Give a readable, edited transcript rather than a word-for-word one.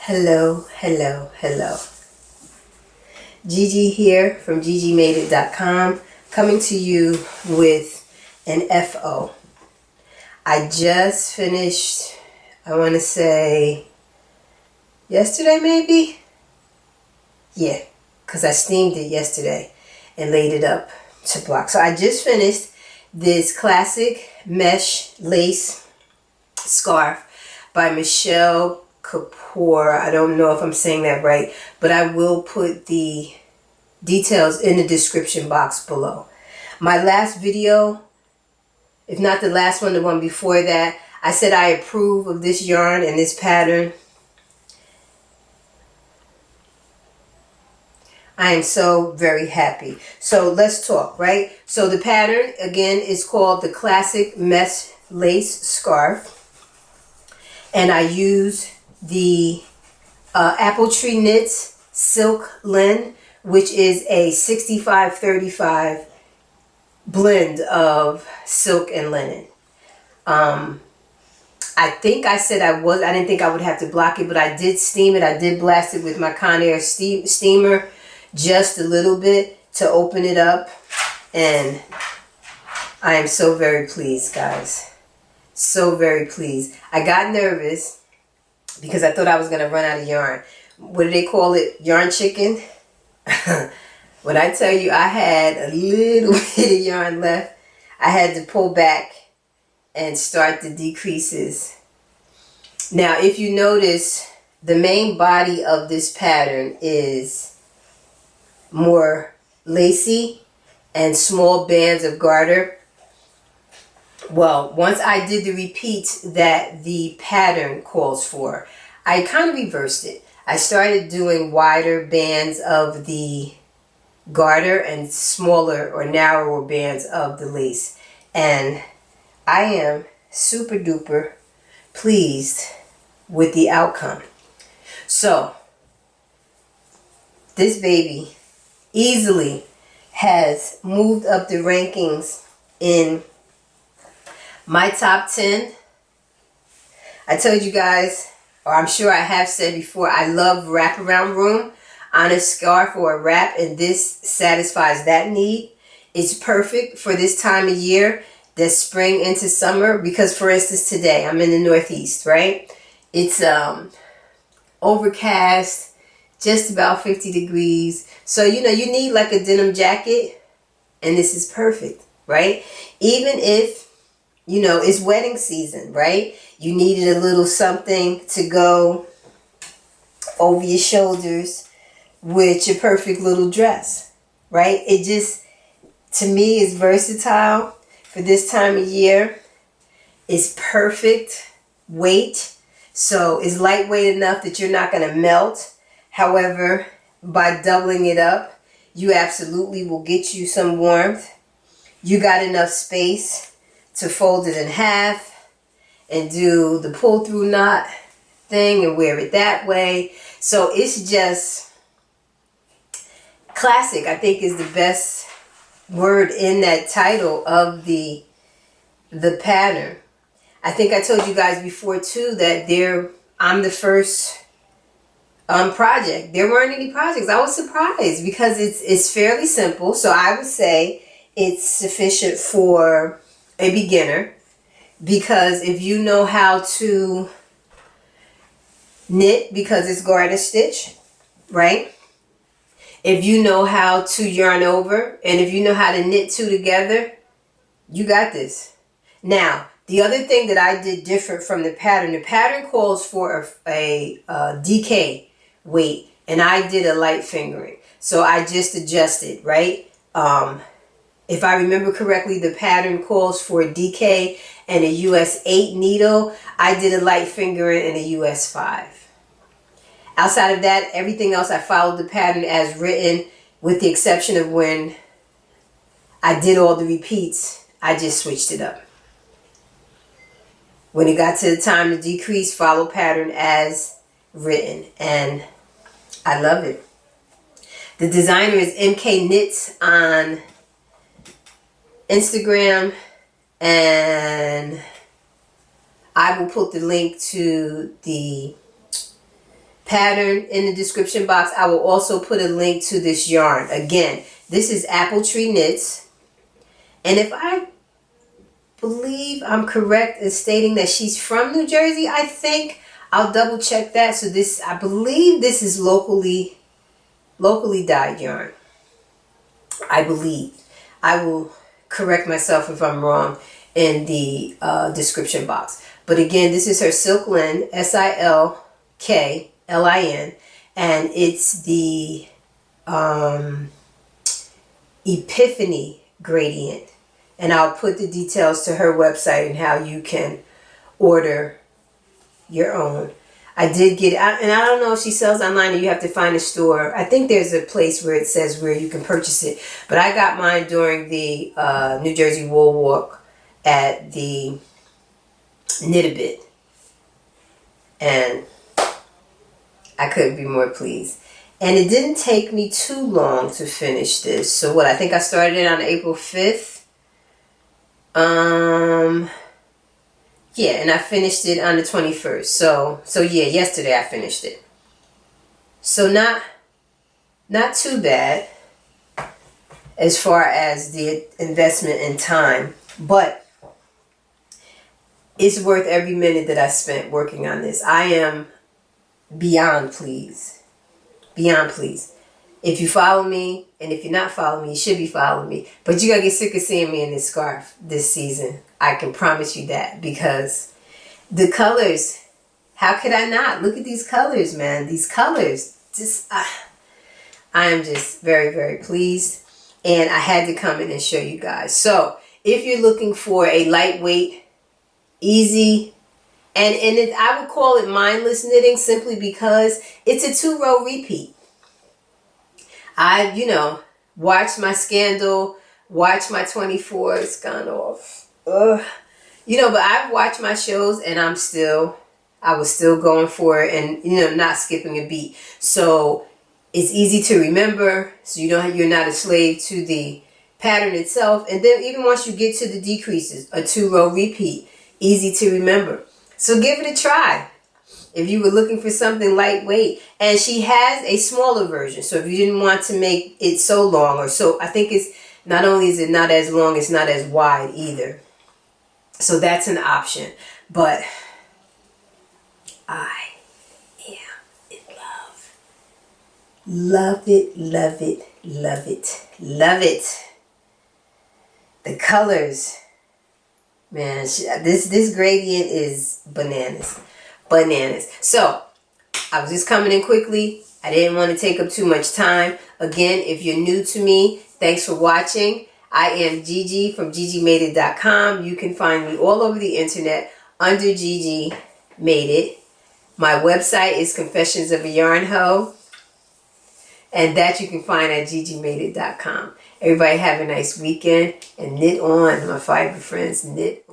Hello, hello, hello. Gigi here from GGmadeit.com, coming to you with an FO. I just finished, I want to say, yesterday maybe? Yeah, because I steamed it yesterday and laid it up to block. So I just finished this classic mesh lace scarf by Michelle Kapoor. I don't know if I'm saying that right, but I will put the details in the description box below. My last video, if not the last one, the one before that, I said I approve of this yarn and this pattern. I am so very happy. So let's talk, right? So the pattern, again, is called the Classic Mesh Lace Scarf. And I use the Apple Tree Knits Silk Linen, which is a 65-35 blend of silk and linen. I think I said I didn't think I would have to block it, but I did steam it. I did blast it with my Conair steamer just a little bit to open it up. And I am so very pleased, guys. So very pleased. I got nervous because I thought I was going to run out of yarn. What do they call it? Yarn chicken? When I tell you I had a little bit of yarn left, I had to pull back and start the decreases. Now, if you notice, the main body of this pattern is more lacy and small bands of garter. Well, once I did the repeats that the pattern calls for, I kind of reversed it. I started doing wider bands of the garter and smaller or narrower bands of the lace. And I am super duper pleased with the outcome. So, this baby easily has moved up the rankings in my top 10. I told you guys, or I'm sure I have said before, I love wraparound room on a scarf or a wrap, and this satisfies that need. It's perfect for this time of year, that's spring into summer, because for instance today, I'm in the Northeast, right? It's overcast, just about 50 degrees. So, you need like a denim jacket, and this is perfect, right? Even if it's wedding season, right? You needed a little something to go over your shoulders with your perfect little dress, right? It just, to me, is versatile for this time of year. It's perfect weight. So it's lightweight enough that you're not going to melt. However, by doubling it up, you absolutely will get you some warmth. You got enough space to fold it in half and do the pull through knot thing and wear it that way. So it's just classic, I think, is the best word in that title of the pattern. I think I told you guys before too that I'm the first project. There weren't any projects. I was surprised because it's fairly simple. So I would say it's sufficient for a beginner, because if you know how to knit, because it's garter stitch, right? If you know how to yarn over, and if you know how to knit two together, you got this. Now, the other thing that I did different from the pattern calls for a DK weight, and I did a light fingering. So I just adjusted, right? If I remember correctly, the pattern calls for a DK and a US 8 needle. I did a light fingering and a US 5. Outside of that, everything else I followed the pattern as written, with the exception of when I did all the repeats, I just switched it up. When it got to the time to decrease, follow pattern as written, and I love it. The designer is MK Knits on Instagram, and I will put the link to the pattern in the description box. I will also put a link to this yarn. Again, this is Apple Tree Knits. And if I believe I'm correct in stating that she's from New Jersey, I think. I'll double check that. So this, I believe this is locally dyed yarn. I believe. I will correct myself if I'm wrong in the description box. But again, this is her Silklin, Silklin, and it's the Epiphany gradient. And I'll put the details to her website and how you can order your own. I did get, and I don't know if she sells online or you have to find a store. I think there's a place where it says where you can purchase it. But I got mine during the New Jersey Wool Walk at the Knit-A-Bit. And I couldn't be more pleased. And it didn't take me too long to finish this. So what, I think I started it on April 5th. Yeah, and I finished it on the 21st. So yeah, yesterday I finished it. So not too bad as far as the investment in time, but it's worth every minute that I spent working on this. I am beyond pleased. Beyond pleased. If you follow me, and if you're not following me, you should be following me. But you gotta get sick of seeing me in this scarf this season. I can promise you that, because the colors, how could I not? Look at these colors, man. These colors, just I am just very, very pleased. And I had to come in and show you guys. So if you're looking for a lightweight, easy, and I would call it mindless knitting simply because it's a 2-row repeat. I, watched my Scandal, watched my 24, it's gone off. But I've watched my shows and I was still going for it and, not skipping a beat. So it's easy to remember. So you're not a slave to the pattern itself. And then even once you get to the decreases, a 2-row repeat, easy to remember. So give it a try. If you were looking for something lightweight. And she has a smaller version. So if you didn't want to make it so long or so, I think it's not only is it not as long, it's not as wide either. So that's an option. But I am in love. Love it, love it, love it, love it. The colors. Man, this gradient is bananas. Bananas. So, I was just coming in quickly. I didn't want to take up too much time. Again, if you're new to me, thanks for watching. I am Gigi from GGmadeit.com. You can find me all over the internet under GGmadeit. My website is Confessions of a Yarn Hoe. And that you can find at GGmadeit.com. Everybody have a nice weekend and knit on, my fiber friends, knit